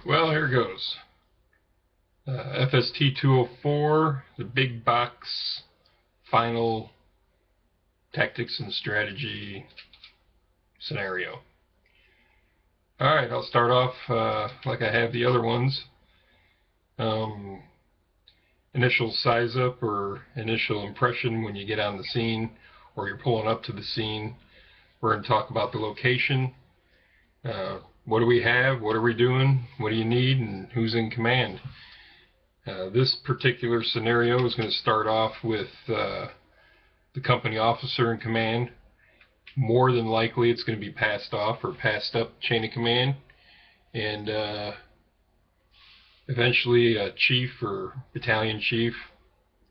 Well, here goes. FST 204, the big box final tactics and strategy scenario. Alright, I'll start off like I have the other ones. Initial size up or initial impression when you get on the scene or you're pulling up to the scene. We're going to talk about the location. What do we have? What are we doing? What do you need? And who's in command? This particular scenario is going to start off with the company officer in command. More than likely it's going to be passed off or passed up chain of command, and eventually a chief or battalion chief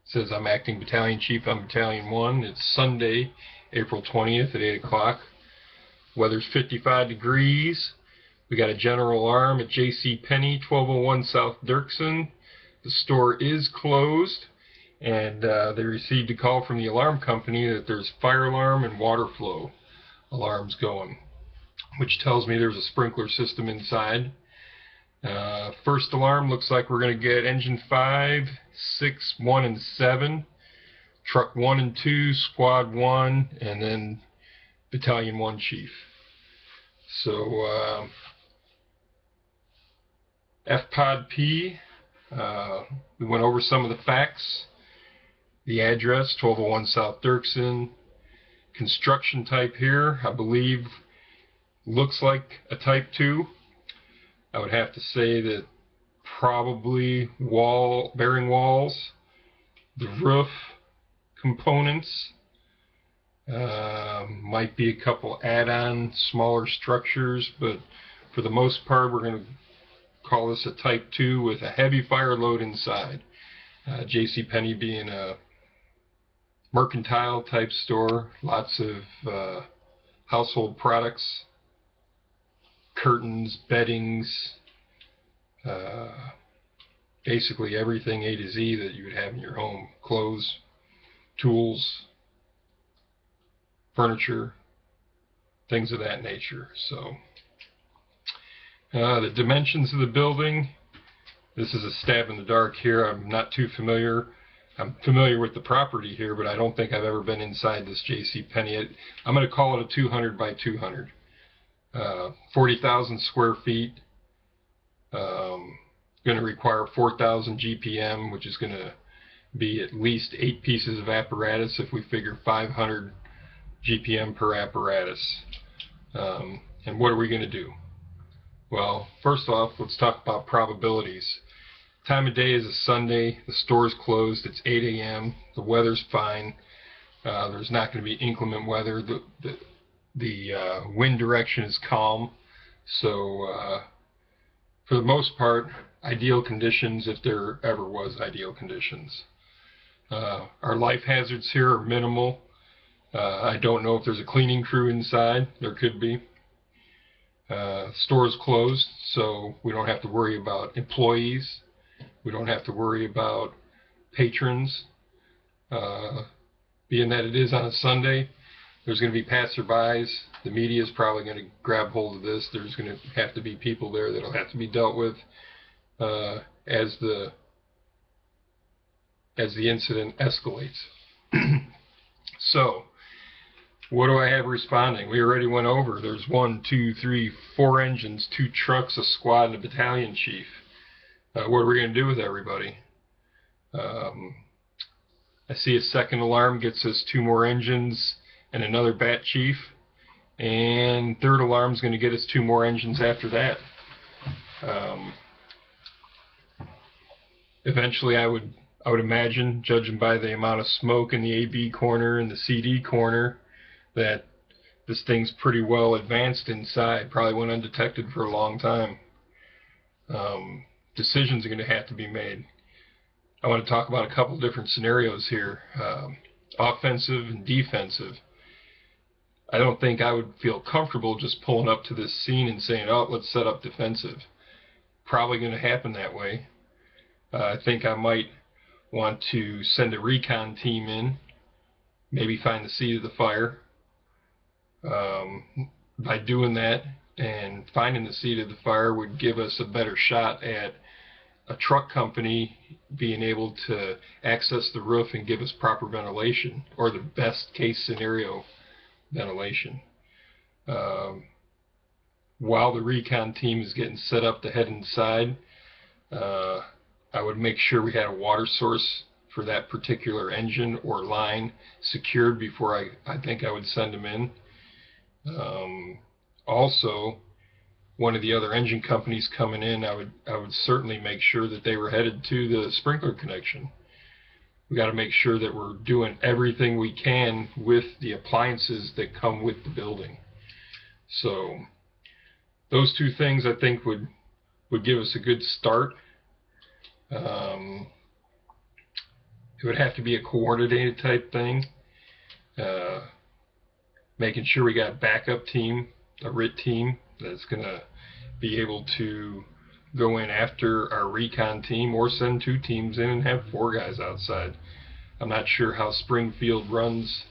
says, I'm acting battalion chief on battalion 1. It's Sunday, April 20th at 8 o'clock. Weather's 55 degrees. We got a general alarm at J.C. Penney, 1201 South Dirksen. The store is closed, and they received a call from the alarm company that there's fire alarm and water flow alarms going, which tells me there's a sprinkler system inside. First alarm looks like we're going to get engine 5, 6, 1, and 7, truck 1 and 2, squad 1, and then battalion 1 chief. So FPOD P, we went over some of the facts. The address, 1201 South Dirksen. Construction type here, I believe, looks like a type 2. I would have to say that probably bearing walls, the roof components, might be a couple add-on smaller structures, but for the most part we're going to call this a type 2 with a heavy fire load inside. J.C. Penney being a mercantile type store, lots of household products, curtains, beddings, basically everything A to Z that you would have in your home. Clothes, tools, furniture, things of that nature. So the dimensions of the building, this is a stab in the dark here. I'm not too familiar. I'm familiar with the property here, but I don't think I've ever been inside this J.C. Penney. I'm going to call it a 200 by 200. 40,000 square feet. Going to require 4,000 GPM, which is going to be at least 8 pieces of apparatus if we figure 500 GPM per apparatus. And what are we going to do? Well, first off, let's talk about probabilities. Time of day is a Sunday. The store is closed. It's 8 a.m. The weather's fine. There's not going to be inclement weather. The wind direction is calm. So for the most part, ideal conditions, if there ever was ideal conditions. Our life hazards here are minimal. I don't know if there's a cleaning crew inside. There could be. Store is closed, so we don't have to worry about employees. We don't have to worry about patrons. Being that it is on a Sunday, there's going to be passerbys. The media is probably going to grab hold of this. There's going to have to be people there that will have to be dealt with as the incident escalates. So, what do I have responding? We already went over. There's 1, 2, 3, 4 engines, 2 trucks, a squad, and a battalion chief. What are we going to do with everybody? I see a second alarm gets us 2 more engines and another bat chief, and third alarm is going to get us 2 more engines after that. Eventually, I would imagine, judging by the amount of smoke in the AB corner and the CD corner, that this thing's pretty well advanced inside. Probably went undetected for a long time. Decisions are going to have to be made. I want to talk about a couple different scenarios here, offensive and defensive. I don't think I would feel comfortable just pulling up to this scene and saying, oh, let's set up defensive. Probably going to happen that way. I think I might want to send a recon team in, maybe find the seat of the fire. By doing that, and finding the seat of the fire would give us a better shot at a truck company being able to access the roof and give us proper ventilation, or the best case scenario ventilation. While the recon team is getting set up to head inside, I would make sure we had a water source for that particular engine or line secured before I think I would send them in. Also, one of the other engine companies coming in, I would certainly make sure that they were headed to the sprinkler connection. We got to make sure that we're doing everything we can with the appliances that come with the building. So those two things I think would give us a good start. It would have to be a coordinated type thing. Making sure we got a backup team, a RIT team that's going to be able to go in after our recon team, or send 2 teams in and have 4 guys outside. I'm not sure how Springfield runs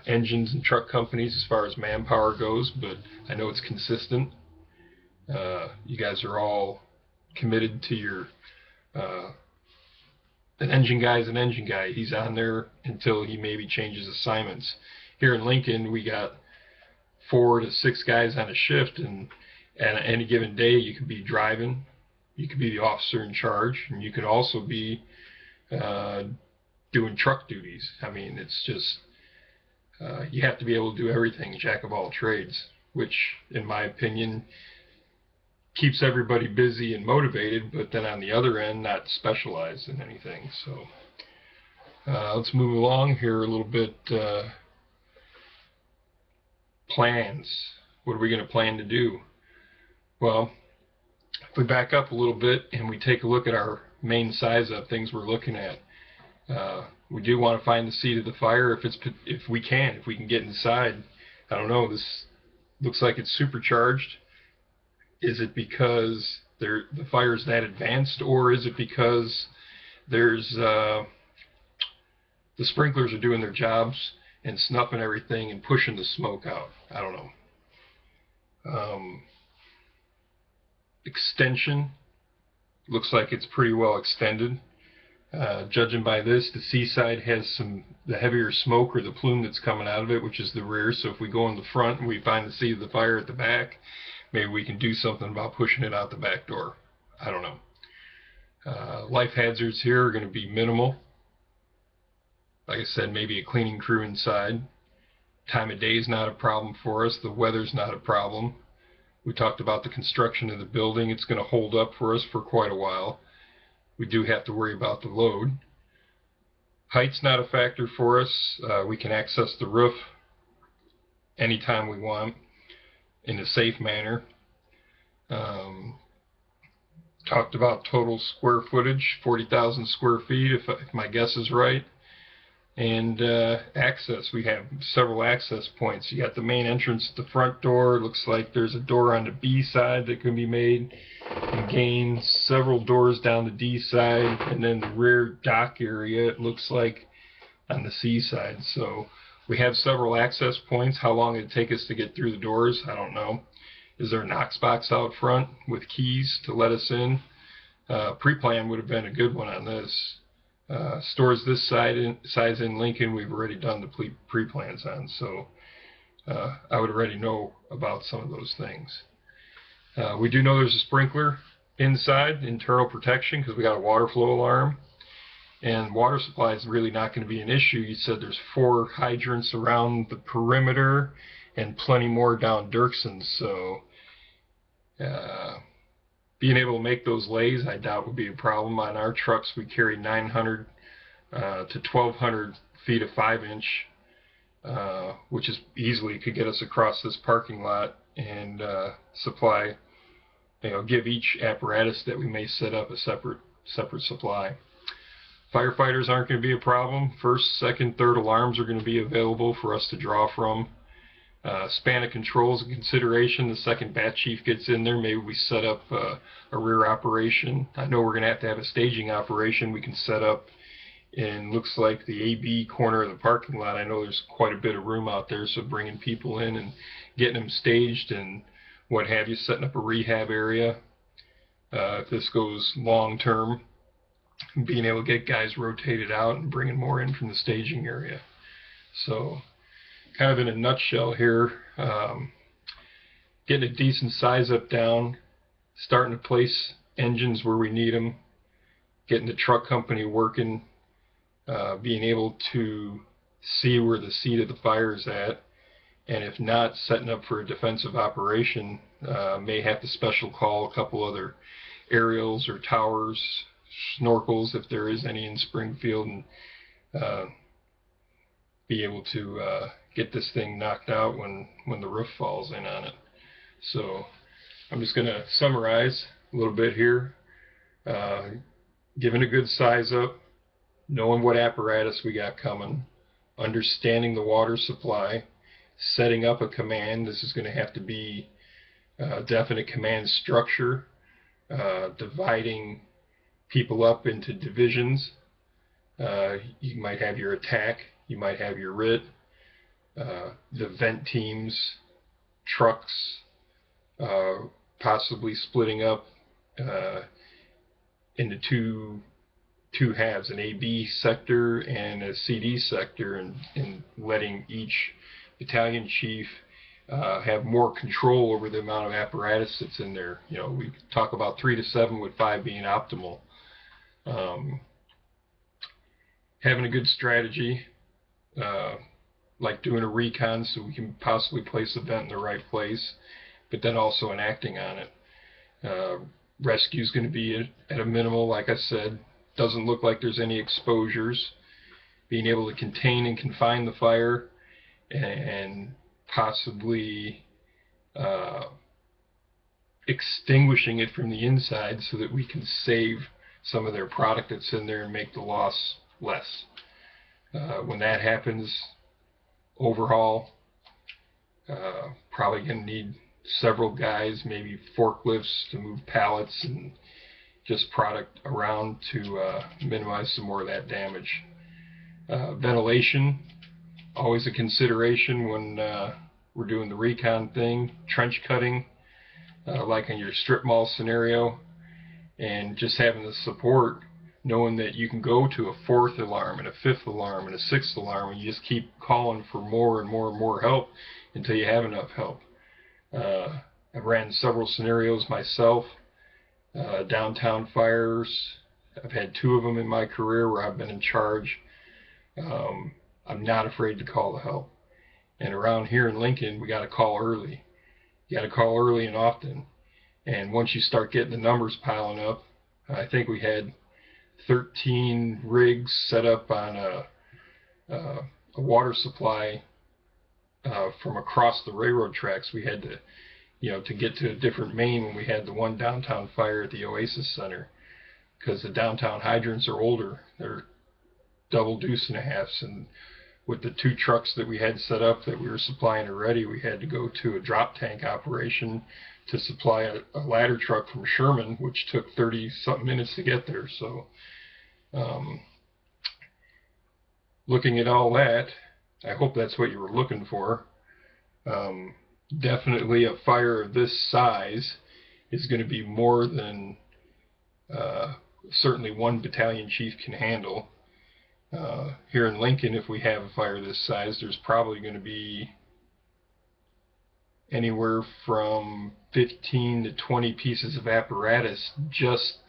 engines and truck companies as far as manpower goes, but I know it's consistent. You guys are all committed to your an engine guy is an engine guy. He's on there until he maybe changes assignments. Here in Lincoln, we got 4 to 6 guys on a shift, and at any given day you could be driving, you could be the officer in charge, and you could also be doing truck duties. I mean, it's just you have to be able to do everything, jack of all trades, which in my opinion keeps everybody busy and motivated, but then on the other end not specialized in anything. So let's move along here a little bit. Plans. What are we going to plan to do? Well, if we back up a little bit and we take a look at our main size of things we're looking at, we do want to find the seat of the fire if we can get inside. I don't know, this looks like it's supercharged. Is it because the fire's that advanced, or is it because there's the sprinklers are doing their jobs and snuffing everything and pushing the smoke out? I don't know. Extension looks like it's pretty well extended. Judging by this, the seaside has the heavier smoke or the plume that's coming out of it, which is the rear. So if we go in the front and we find the seat of the fire at the back, maybe we can do something about pushing it out the back door. I don't know. Life hazards here are going to be minimal. Like I said, maybe a cleaning crew inside. Time of day is not a problem for us. The weather's not a problem. We talked about the construction of the building. It's going to hold up for us for quite a while. We do have to worry about the load. Height's not a factor for us. We can access the roof anytime we want in a safe manner. Talked about total square footage, 40,000 square feet if my guess is right. And access, we have several access points. You got the main entrance at the front door. It looks like there's a door on the B side that can be made and gained, several doors down the D side, and then the rear dock area, it looks like, on the C side. So we have several access points. How long it'd take us to get through the doors, I don't know. Is there a Knox box out front with keys to let us in? Pre-plan would have been a good one on this. Stores this size in Lincoln, we've already done the pre-plans on, so I would already know about some of those things. We do know there's a sprinkler inside, internal protection, because we got a water flow alarm, and water supply is really not going to be an issue. You said there's 4 hydrants around the perimeter and plenty more down Dirksen, so being able to make those lays, I doubt would be a problem. On our trucks, we carry 900 to 1,200 feet of 5-inch, which is easily could get us across this parking lot and supply, give each apparatus that we may set up a separate supply. Firefighters aren't going to be a problem. First, second, third alarms are going to be available for us to draw from. Span of control is a consideration. The second bat chief gets in there, maybe we set up a rear operation. I know we're going to have a staging operation we can set up in, looks like the AB corner of the parking lot. I know there's quite a bit of room out there, so bringing people in and getting them staged and what have you, setting up a rehab area. If this goes long term, being able to get guys rotated out and bringing more in from the staging area. So kind of in a nutshell here, getting a decent size up down, starting to place engines where we need them, getting the truck company working, being able to see where the seat of the fire is at, and if not, setting up for a defensive operation. May have to special call a couple other aerials or towers, snorkels if there is any in Springfield, and be able to get this thing knocked out when the roof falls in on it. So I'm just going to summarize a little bit here. Giving a good size up, knowing what apparatus we got coming, understanding the water supply, setting up a command. This is going to have to be a definite command structure, dividing people up into divisions. You might have your attack, you might have your RIT, the vent teams, trucks, possibly splitting up into two halves, an AB sector and a CD sector, and letting each battalion chief have more control over the amount of apparatus that's in there. You know, we talk about 3 to 7 with 5 being optimal. Having a good strategy, like doing a recon so we can possibly place the vent in the right place, but then also enacting on it. Rescue is going to be at a minimal, like I said. Doesn't look like there's any exposures. Being able to contain and confine the fire, and possibly extinguishing it from the inside so that we can save some of their product that's in there and make the loss less. When that happens, overhaul, probably going to need several guys, maybe forklifts to move pallets and just product around to minimize some more of that damage. Ventilation, always a consideration when we're doing the recon thing. Trench cutting, like in your strip mall scenario, and just having the support, knowing that you can go to a 4th alarm and a 5th alarm and a 6th alarm, and you just keep calling for more and more and more help until you have enough help. I've ran several scenarios myself. Downtown fires, I've had 2 of them in my career where I've been in charge. I'm not afraid to call the help. And around here in Lincoln, we got to call early. You got to call early and often. And once you start getting the numbers piling up, I think we had 13 rigs set up on a water supply from across the railroad tracks. We had to, to get to a different main when we had the one downtown fire at the Oasis Center, because the downtown hydrants are older. They're double deuce and a halfs, and with the 2 trucks that we had set up that we were supplying already, we had to go to a drop tank operation to supply a ladder truck from Sherman, which took 30-something minutes to get there. So looking at all that, I hope that's what you were looking for. Definitely a fire of this size is going to be more than certainly one battalion chief can handle. Here in Lincoln, if we have a fire this size, there's probably going to be anywhere from 15 to 20 pieces of apparatus just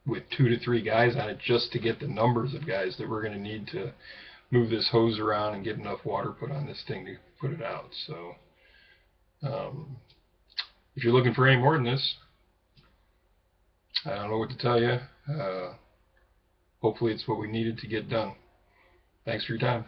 with 2 to 3 guys on it, just to get the numbers of guys that we're going to need to move this hose around and get enough water put on this thing to put it out. So if you're looking for any more than this, I don't know what to tell you. Hopefully it's what we needed to get done. Thanks for your time.